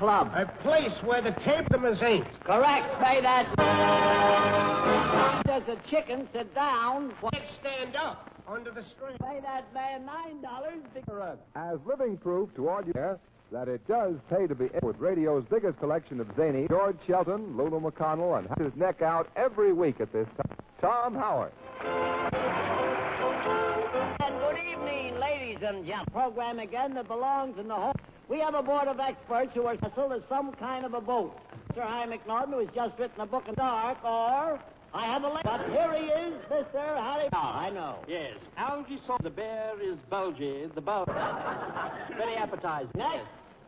club? A place where the tapeworms ain't. Correct. Pay that. Does the chicken sit down? Let's stand up under the string. Pay that man $9. Correct. As living proof to all you there that it does pay to be with radio's biggest collection of zany, George Shelton, Lulu McConnell, and has his neck out every week at this time, Tom Howard. And good evening, ladies and gentlemen. Program again that belongs in the home. We have a board of experts who are vessel as some kind of a boat. Mr. Harry McNaughton, who has just written a book in dark, or I have a lady. But here he is, Mr. Harry. Oh, I know. Yes. Algae sauce. The bear is bulgy. The bulge. Very appetizing.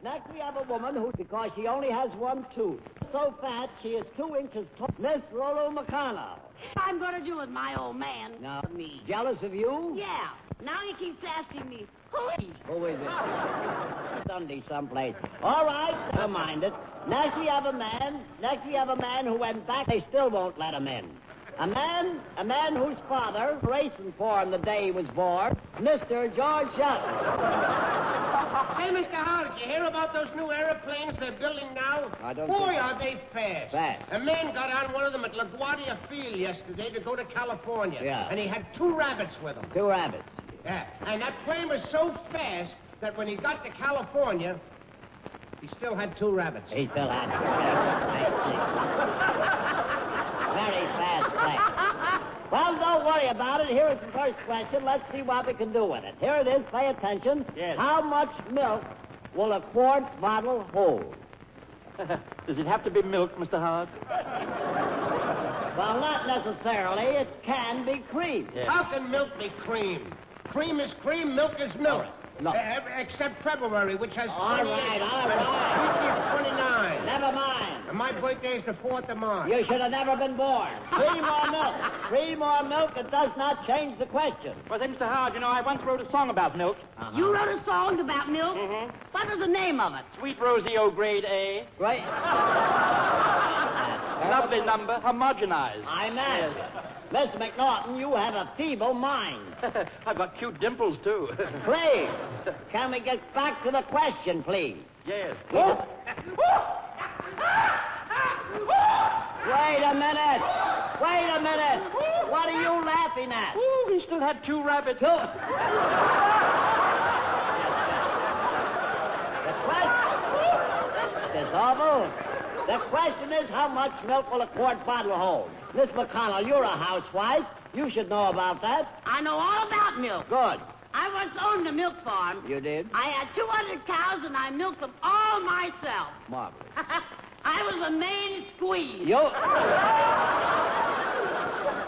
Next we have a woman who, because she only has one tooth, so fat she is 2 inches tall. Miss Lulu McConnell. I'm going to do with my old man. No. Me. Jealous of you? Yeah. Now he keeps asking me, who is he? Who is it? Sunday someplace. All right, never mind it. Next we have a man who went back. They still won't let him in. A man whose father racing for him the day he was born, Mr. George Shelton. Hey, Mr. Howard, did you hear about those new airplanes they're building now? I don't Boy, think- are they fast. Fast. A man got on one of them at LaGuardia Field yesterday to go to California. Yeah. And he had 2 rabbits with him. 2 rabbits. Yeah. And that plane was so fast that when he got to California, he still had 2 rabbits. He still had it. Very fast plane. Well, don't worry about it. Here is the first question. Let's see what we can do with it. Here it is. Pay attention. Yes. How much milk will a quart bottle hold? Does it have to be milk, Mr. Howard? Well, not necessarily. It can be cream. Yes. How can milk be cream? Cream is cream, milk is milk. No. Except February, which has All 28. right. Weekly's 29. Never mind. And my birthday is the 4th of March. You should have never been born. Cream or milk? Cream or milk, it does not change the question. Well, say, Mr. Howard, you know, I once wrote a song about milk. You wrote a song about milk? Mm-hmm. What was the name of it? Sweet Rosie O grade A. Right? Lovely number, homogenized. I imagine. Mr. McNaughton, you have a feeble mind. I've got cute dimples, too. Please, can we get back to the question, please? Yes. Wait a minute. What are you laughing at? Ooh, we still had 2 rabbits. The question... It's awful. The question is, how much milk will a quart bottle hold? Miss McConnell, you're a housewife. You should know about that. I know all about milk. Good. I once owned a milk farm. You did? I had 200 cows, and I milked them all myself. Marvelous. I was a main squeeze. You...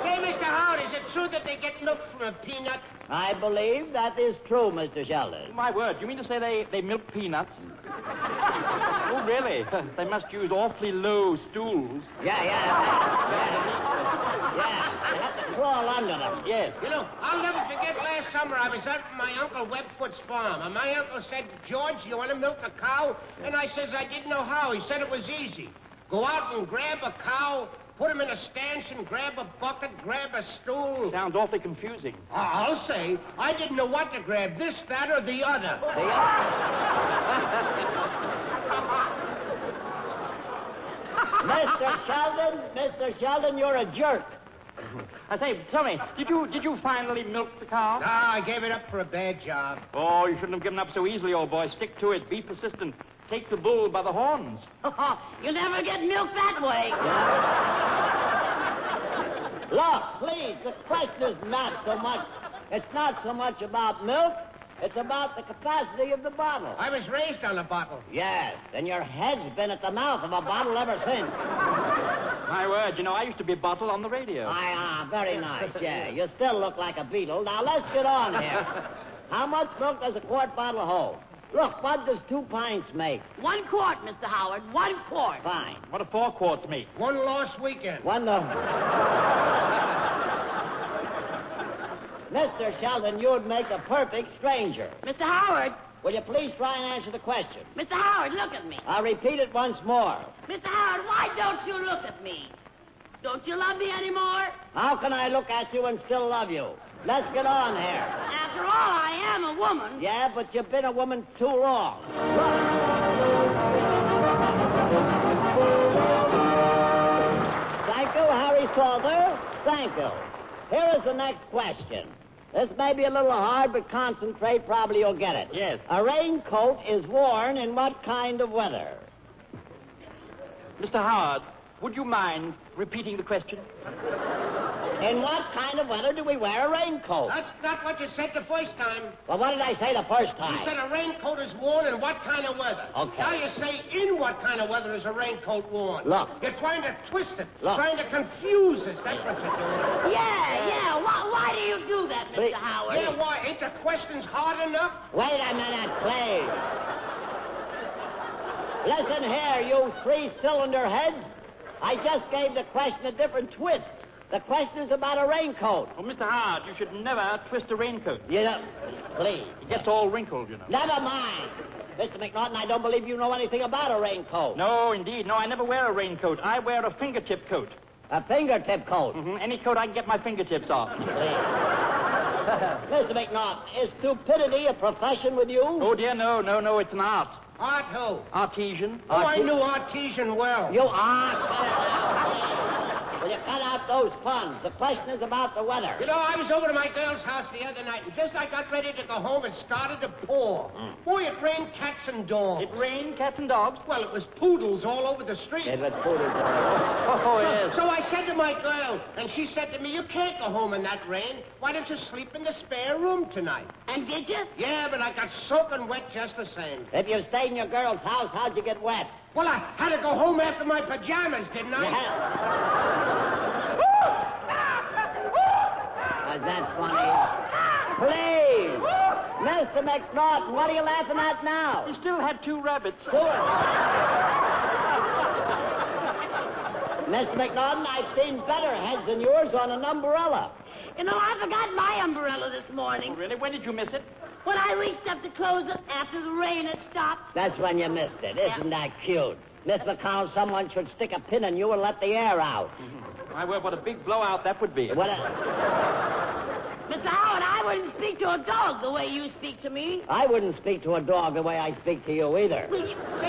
Say, Mr. Howard, is it true that they get milk from a peanut? I believe that is true, Mr. Sheldon. My word, you mean to say they milk peanuts? Oh, really? They must use awfully low stools. Yeah. They have to crawl under them. Yes. You know, I'll never forget last summer I was out at my Uncle Webfoot's farm, and my uncle said, George, you want to milk a cow? And I says I didn't know how. He said it was easy. Go out and grab a cow, put him in a stanchion, grab a bucket, grab a stool. Sounds awfully confusing. I'll say, I didn't know what to grab, this, that, or the other. Mr. Sheldon, you're a jerk. I say, tell me, did you finally milk the cow? Ah, I gave it up for a bad job. Oh, you shouldn't have given up so easily, old boy. Stick to it. Be persistent. Take the bull by the horns. You'll never get milk that way. Look, please, the question is not so much... It's not so much about milk. It's about the capacity of the bottle. I was raised on a bottle. Yes, and your head's been at the mouth of a bottle ever since. My word, you know, I used to be bottled on the radio. Very nice, yeah. You still look like a beetle. Now, let's get on here. How much milk does a quart bottle hold? Look, what does 2 pints make? 1 quart, Mr. Howard. 1 quart. Fine. What do 4 quarts make? 1 lost weekend. Mr. Sheldon, you'd make a perfect stranger. Mr. Howard. Will you please try and answer the question? Mr. Howard, look at me. I'll repeat it once more. Mr. Howard, why don't you look at me? Don't you love me anymore? How can I look at you and still love you? Let's get on here. After all, I am a woman. Yeah, but you've been a woman too long. Look. Thank you, Harry Salter. Thank you. Here is the next question. This may be a little hard, but concentrate. Probably you'll get it. Yes. A raincoat is worn in what kind of weather? Mr. Howard, would you mind repeating the question? In what kind of weather do we wear a raincoat? That's not what you said the first time. Well, what did I say the first You time? said a raincoat is worn in what kind of weather. Okay. Now you say in what kind of weather is a raincoat worn. Look. You're trying to twist it. Look. Trying to confuse us. That's what you're doing. Yeah. Why do you do that, Mr. Please. Howard? Yeah, why? Ain't the questions hard enough? Wait a minute, please. Listen here, you three-cylinder heads. I just gave the question a different twist. The question is about a raincoat. Oh, Mr. Howard, you should never twist a raincoat. You know, please. It gets all wrinkled, you know. Never mind. Mr. McNaughton, I don't believe you know anything about a raincoat. No, indeed. No, I never wear a raincoat. I wear a fingertip coat. A fingertip coat. Any coat I can get my fingertips off. Mr. McNaughton, is stupidity a profession with you? Oh, dear, no, it's an art. Art who? Artesian. Oh, I knew artesian well. You are. Will you cut out those puns? The question is about the weather. You know, I was over to my girl's house the other night, and just as I got ready to go home, it started to pour. Boy, it rained cats and dogs. It rained cats and dogs? Well, it was poodles all over the street. It was poodles. Oh, yes. So I said to my girl, and she said to me, you can't go home in that rain. Why don't you sleep in the spare room tonight? And did you? Yeah, but I got soaking wet just the same. If you stayed in your girl's house, how'd you get wet? Well, I had to go home after my pajamas, didn't I? Was that funny? Please! Mr. McNaughton, what are you laughing at now? We still had 2 rabbits. Mr. McNaughton, I've seen better heads than yours on an umbrella. You know, I forgot my umbrella this morning. Really? When did you miss it? When I reached up to close it after the rain had stopped. That's when you missed it. Isn't that cute? Miss McConnell, someone should stick a pin in you and let the air out. My word, what a big blowout that would be. What Mr. Howard, I wouldn't speak to a dog the way you speak to me. I wouldn't speak to a dog the way I speak to you either. Say,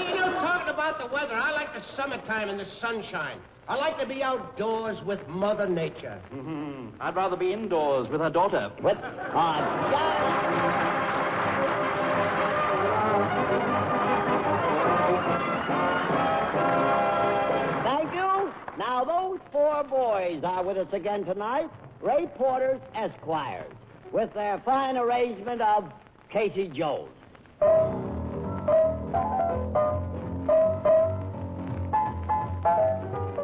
you know, talking about the weather, I like the summertime and the sunshine. I like to be outdoors with Mother Nature. I'd rather be indoors with her daughter. With Thank you. Now, those 4 boys are with us again tonight. Ray Porter's Esquires, with their fine arrangement of Casey Jones.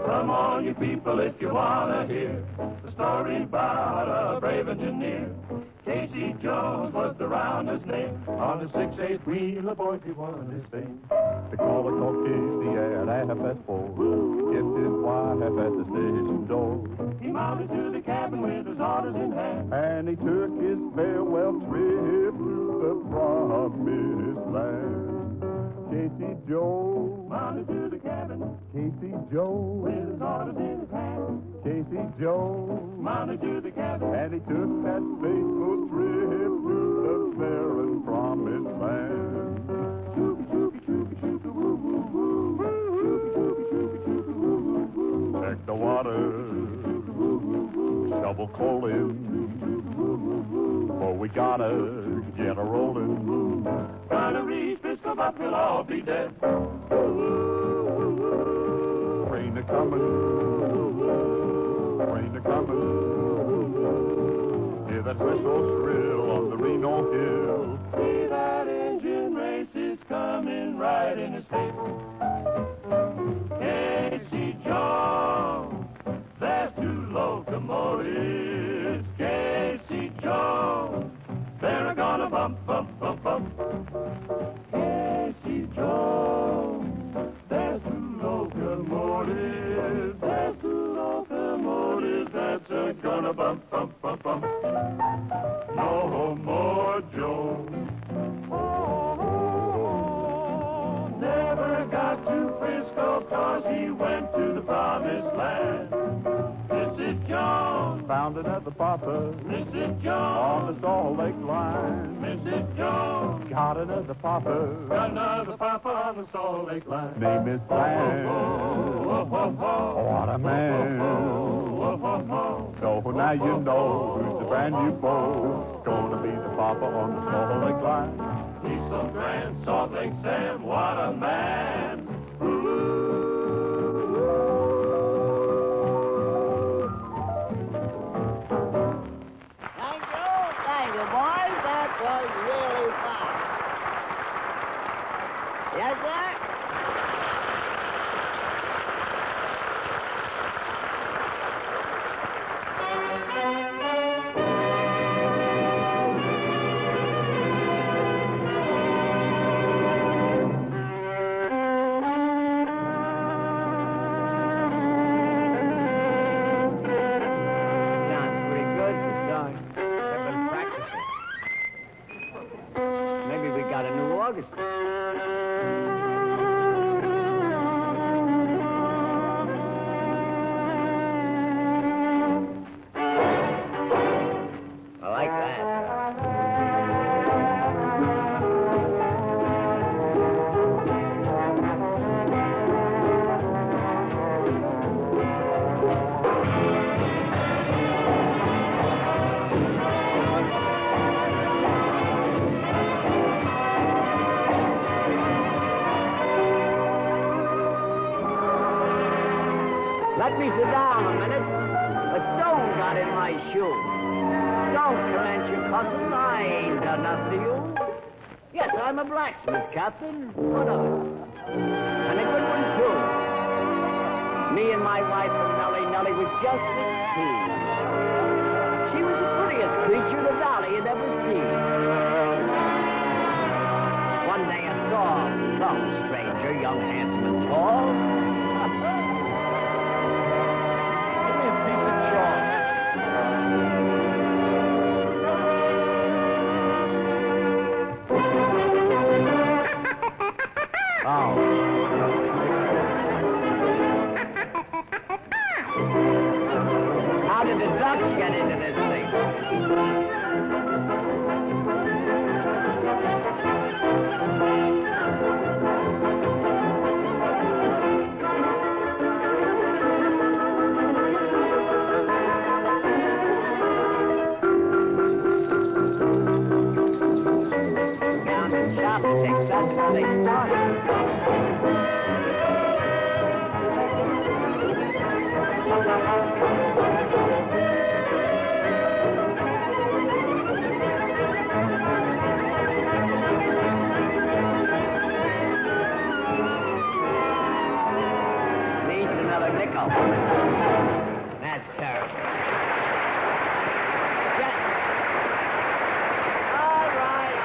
Come on, you people, if you want to hear the story about a brave engineer. Casey Jones was the rounder's name. On the 6/8 wheel, a boy, he won his fame. The caller called Casey at 4:30. Kissed his wife at the station door. He mounted to the cabin with his orders in hand. And he took his farewell trip to the promised land. Casey Jones, Mounted to the cabin Casey Jones, with his orders in his hand. Casey Jones, Mounted to the cabin. and he took that fateful trip to the fair and promised land. Shooby, shooby, shooby, shooby, woo, woo, woo. Shooby, shooby, shooby, shooby, woo, woo, woo. Check the water, shovel coaling, for we gotta get a rolling. Trying to reach Frisco, but we'll all be dead. Rain a-coming, rain a-coming. Hear that whistle shrill on the Reno Hill. See that engine race is coming right in his face. Casey Jones, there's 2 locomotives. Casey Jones, they're gonna bump, bump, bump, bump. Casey Jones, there's 2 locomotives. There's 2 locomotives that's gonna bump, bump, bump, bump. No more Jones. Oh, never got to Frisco 'cause he went to the promised land. This is Jones. Found another papa. Mrs. Jones. On the Salt Lake line. Mrs. Jones. Got another papa. Got another papa on the Salt Lake line. Name is Bland. What a man. So now you know who's the brand new beau. Gonna be the papa on the Salt Lake line. He's so grand, Salt Lake Sam. What a man. Thank you, boys. That was really fine. Yes, sir? Sounds pretty good, son. I've been practicing. Maybe we got a new orchestra. I like that. Let me sit down a minute. A stone got in my shoe. Don't commence your cussing. I ain't done nothing to you. Yes, I'm a blacksmith, Captain. What of it? And a good one, too. Me and my wife and Nellie was just 16. She was the prettiest creature the valley had ever seen. One day I saw some stranger, young, handsome, and tall. Give me a piece of chalk. Oh. How did the ducks get into this thing? Down the chopsticks, that's how they started. Needs another nickel. That's terrible. Yes. All right.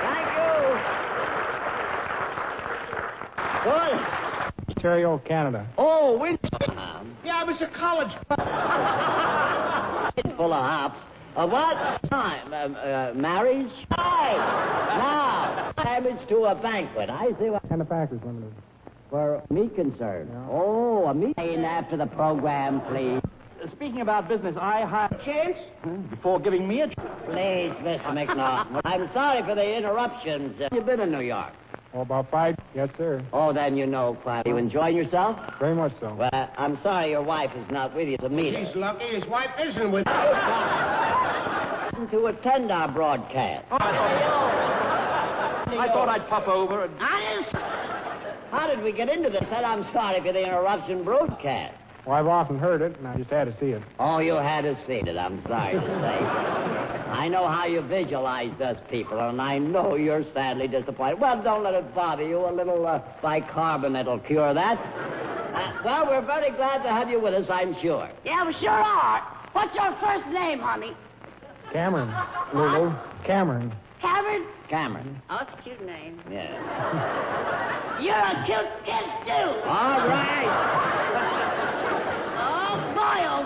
Thank you. Good. Ontario, Canada. Oh, Winston. Yeah, I was a college. Full of hops. What time? Marriage? Right. Now, damage to a banquet. I see what. And the Packers Limited. For me concerned. Yeah. Oh, a meeting after the program, please. Speaking about business, I hired a chance before giving me a chance. Please, Mr. McNaughton. I'm sorry for the interruptions. You've been in New York. Oh, about 5? Yes, sir. Oh, then you know, Clyde. You enjoying yourself? Very much so. Well, I'm sorry your wife is not with you to meet her. He's lucky his wife isn't with him. To attend our broadcast. I thought I'd pop over and... How did we get into this? Said I'm sorry for the interruption broadcast. Well, I've often heard it, and I just had to see it. Oh, you had to see it, I'm sorry to say. I know how you visualize us people, and I know you're sadly disappointed. Well, don't let it bother you. A little bicarbonate will cure that. Well, we're very glad to have you with us, I'm sure. Yeah, we sure are. What's your first name, honey? Cameron. Lulu. Cameron. Cameron? Cameron. Oh, it's a cute name. Yeah. You're a cute kid, too. All right. Oh, boy. Oh,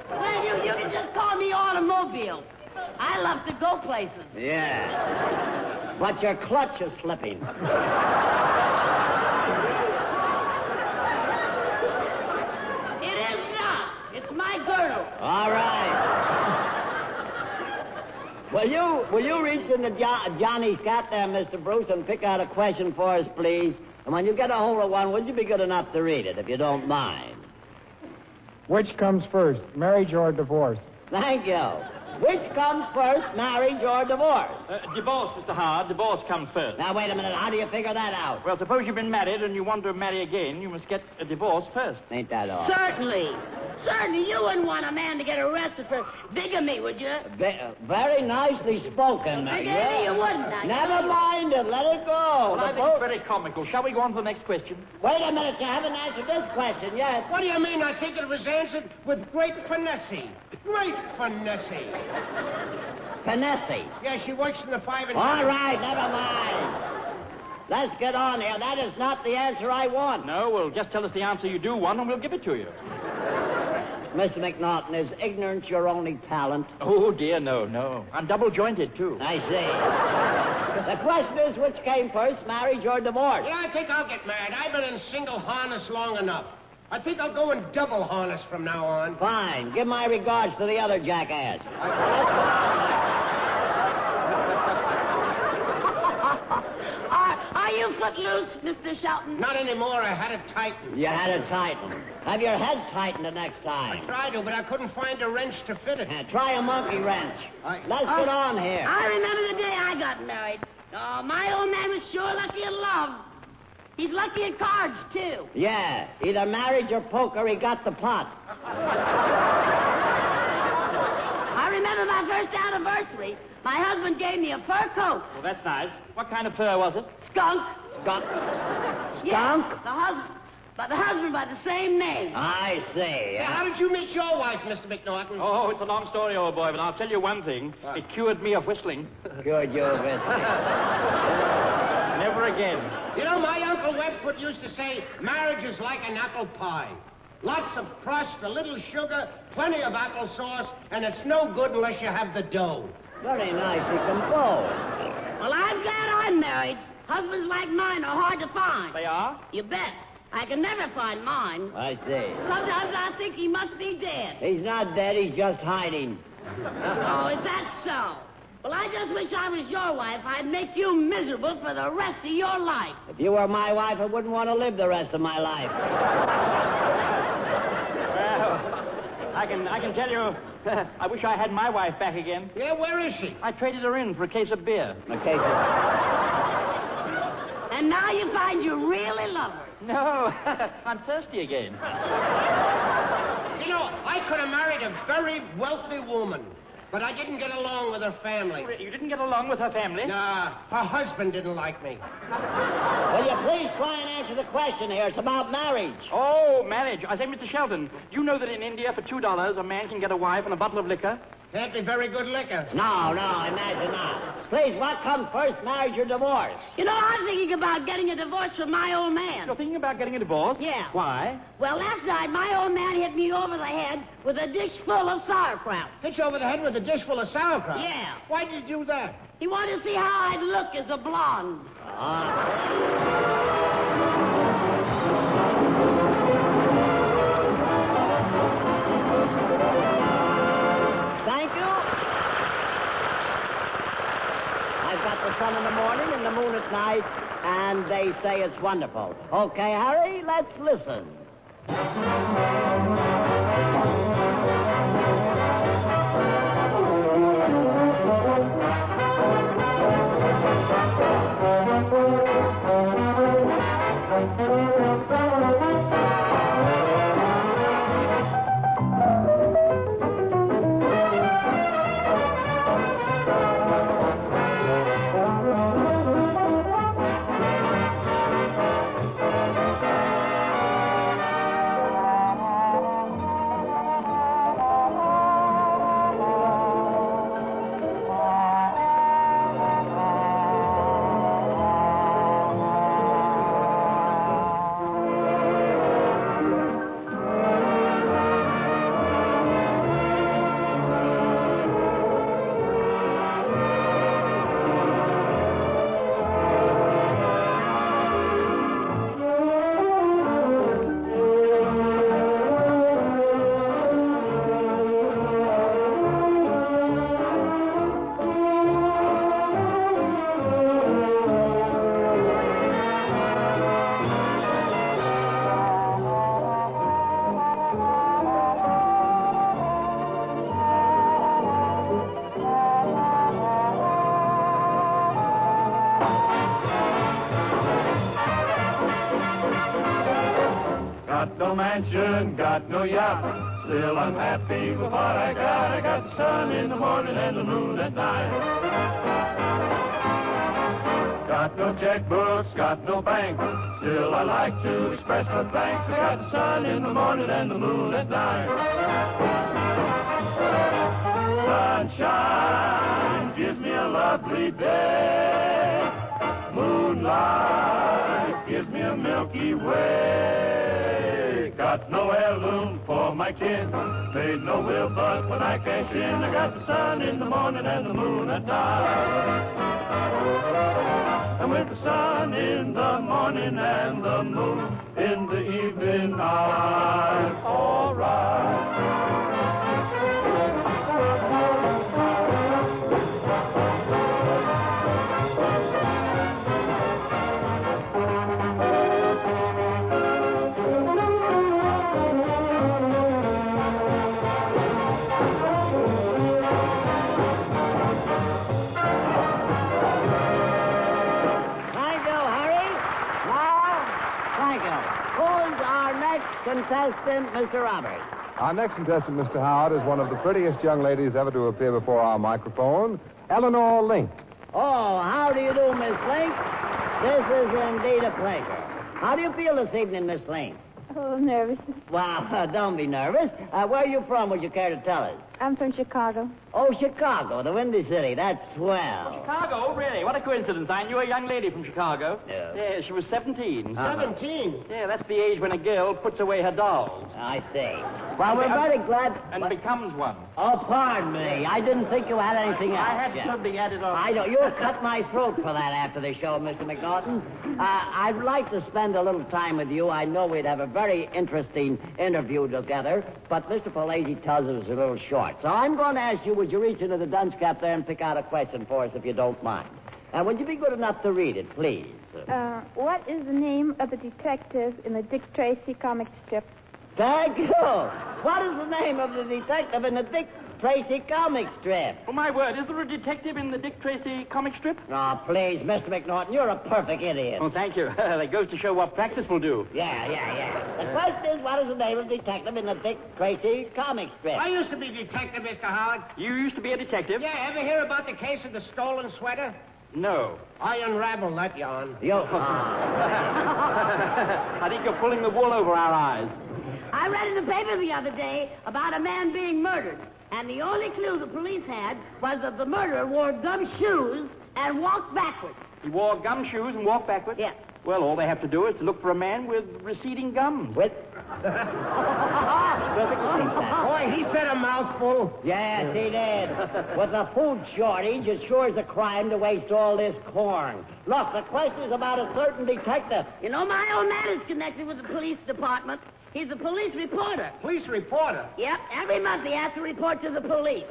well, you can just call me Automobile. I love to go places. Yeah. But your clutch is slipping. It is not. All right. Will you reach into Johnny's cat there, Mr. Bruce, and pick out a question for us, please? And when you get a hold of one, would you be good enough to read it, if you don't mind? Which comes first, marriage or divorce? Thank you. Which comes first, marriage or divorce? Divorce, Mr. Howard. Divorce comes first. Now, wait a minute. How do you figure that out? Well, suppose you've been married and you want to marry again, you must get a divorce first. Ain't that all? Certainly. Certainly, you wouldn't want a man to get arrested for bigamy, would you? Very nicely spoken. Bigamy, you wouldn't. Never mind it. Let it go. Well, I think it's very comical. Shall we go on to the next question? Wait a minute. You haven't answered this question yet. What do you mean? I think it was answered with great finesse. Great finesse. Finesse. Yeah, she works in the 5 and All right, never mind. Let's get on here. That is not the answer I want. No, well, just tell us the answer you do want and we'll give it to you. Mr. McNaughton, is ignorance your only talent? Oh, dear, no. I'm double-jointed, too. I see. The question is, which came first, marriage or divorce? Yeah, I think I'll get married. I've been in single harness long enough. I think I'll go in double harness from now on. Fine. Give my regards to the other jackass. Are you footloose, Mr. Shelton? Not anymore. I had it tightened. You had it tightened. Have your head tightened the next time. I tried to, but I couldn't find a wrench to fit it. Try a monkey wrench. Let's get on here. I remember the day I got married. Oh, my old man was sure lucky in love. He's lucky at cards, too. Yeah, either marriage or poker, he got the pot. I remember my first anniversary. My husband gave me a fur coat. Well, that's nice. What kind of fur was it? Skunk. Skunk? Yeah, Skunk? the husband by the same name. I see. Yeah, how did you meet your wife, Mr. McNaughton? Oh, it's a long story, old boy, but I'll tell you one thing. It cured me of whistling. Good, you of it. Never again. You know, my Uncle Webfoot used to say, marriage is like an apple pie. Lots of crust, a little sugar, plenty of applesauce, and it's no good unless you have the dough. Very nicely composed. Well, I'm glad I'm married. Husbands like mine are hard to find. They are? You bet. I can never find mine. I see. Sometimes I think he must be dead. He's not dead, he's just hiding. Oh, is that so? Well, I just wish I was your wife. I'd make you miserable for the rest of your life. If you were my wife, I wouldn't want to live the rest of my life. Well, I can tell you, I wish I had my wife back again. Yeah, where is she? I traded her in for a case of beer. A case of... And now you find you really love her. No, I'm thirsty again. You know, I could have married a very wealthy woman, but I didn't get along with her family. You didn't get along with her family? Nah, her husband didn't like me. Will you please try and answer the question here? It's about marriage. Oh, marriage. I say, Mr. Shelton, you know that in India for $2 a man can get a wife and a bottle of liquor? Can't be very good liquor. No, imagine not. Please, what comes first, marriage or divorce? You know, I'm thinking about getting a divorce from my old man. You're thinking about getting a divorce? Yeah. Why? Well, last night, my old man hit me over the head with a dish full of sauerkraut. Hit you over the head with a dish full of sauerkraut? Yeah. Why'd you do that? He wanted to see how I'd look as a blonde. Thank you. I've got the sun in the morning and the moon at night, and they say it's wonderful. Okay, Harry, let's listen. Got no mansion, got no yacht, still I'm happy with what I got. I got the sun in the morning and the moon at night. Got no checkbooks, got no bank, still I like to express my thanks. I got the sun in the morning and the moon at night. Sunshine gives me a lovely day. Moonlight gives me a Milky Way. Got no heirloom for my kin, made no will but when I cash in. I got the sun in the morning and the moon at night. And with the sun in the morning and the moon in the evening, I'm all right. Contestant, Mr. Roberts. Our next contestant, Mr. Howard, is one of the prettiest young ladies ever to appear before our microphone, Eleanor Link. Oh, how do you do, Miss Link? This is indeed a pleasure. How do you feel this evening, Miss Link? Oh, nervous. Well, don't be nervous. Where are you from, would you care to tell us? I'm from Chicago. Oh, Chicago, the Windy City. That's swell. Chicago, really? What a coincidence. I knew a young lady from Chicago. Yeah. She was 17. 17? Yeah, that's the age when a girl puts away her dolls. I see. Well, we're very glad... And becomes one. Oh, pardon me. I didn't think you had anything else. I had something added on. I know. You'll cut my throat for that after the show, Mr. McNaughton. I'd like to spend a little time with you. I know we'd have a very interesting interview together, but Mr. Palazzi tells us it's a little short. So I'm going to ask you, would you reach into the dunce cap there and pick out a question for us, if you don't mind? And would you be good enough to read it, please? What is the name of the detective in the Dick Tracy comic strip? Thank you. What is the name of the detective in the Dick Tracy comic strip? Oh, my word, is there a detective in the Dick Tracy comic strip? Oh, please, Mr. McNaughton, you're a perfect idiot. Oh, thank you. That goes to show what practice will do. Yeah. The question is, what is the name of the detective in the Dick Tracy comic strip? I used to be detective, Mr. Howard. You used to be a detective? Yeah, ever hear about the case of the stolen sweater? No. I unraveled that yarn. I think you're pulling the wool over our eyes. I read in the paper the other day about a man being murdered, and the only clue the police had was that the murderer wore gum shoes and walked backwards. He wore gum shoes and walked backwards? Yeah. Well, all they have to do is to look for a man with receding gums. With? Boy, he said a mouthful. Yes, he did. With the food shortage, it sure is a crime to waste all this corn. Look, the question is about a certain detective. You know, my old man is connected with the police department. He's a police reporter. Police reporter? Yep, every month he has to report to the police.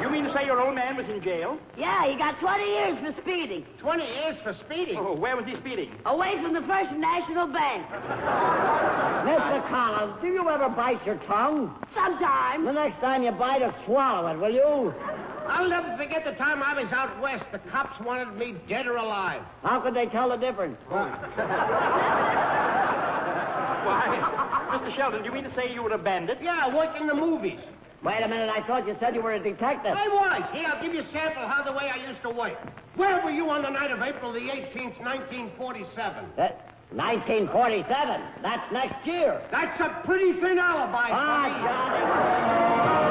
You mean to say your old man was in jail? Yeah, he got 20 years for speeding. 20 years for speeding? Oh, where was he speeding? Away from the First National Bank. Mr. Collins, do you ever bite your tongue? Sometimes. The next time you bite it, swallow it, will you? I'll never forget the time I was out west. The cops wanted me dead or alive. How could they tell the difference? Why, Mr. Sheldon, do you mean to say you were a bandit? Yeah, I worked in the movies. Wait a minute, I thought you said you were a detective. I was. Here, I'll give you a sample how the way I used to work. Where were you on the night of April the 18th, 1947? 1947. That's next year. That's a pretty thin alibi for me. Johnny.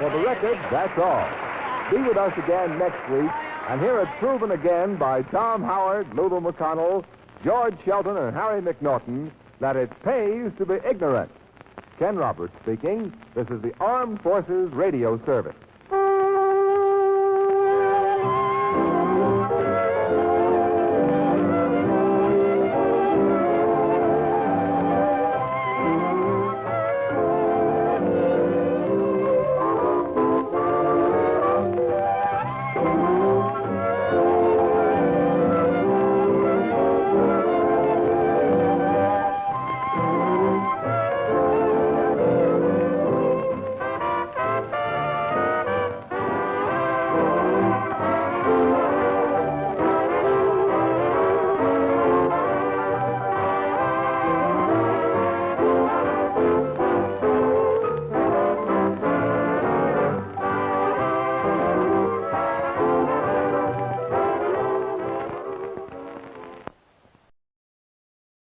For the record, that's all. Be with us again next week and hear it proven again by Tom Howard, Lulu McConnell, George Shelton, and Harry McNaughton that it pays to be ignorant. Ken Roberts speaking. This is the Armed Forces Radio Service.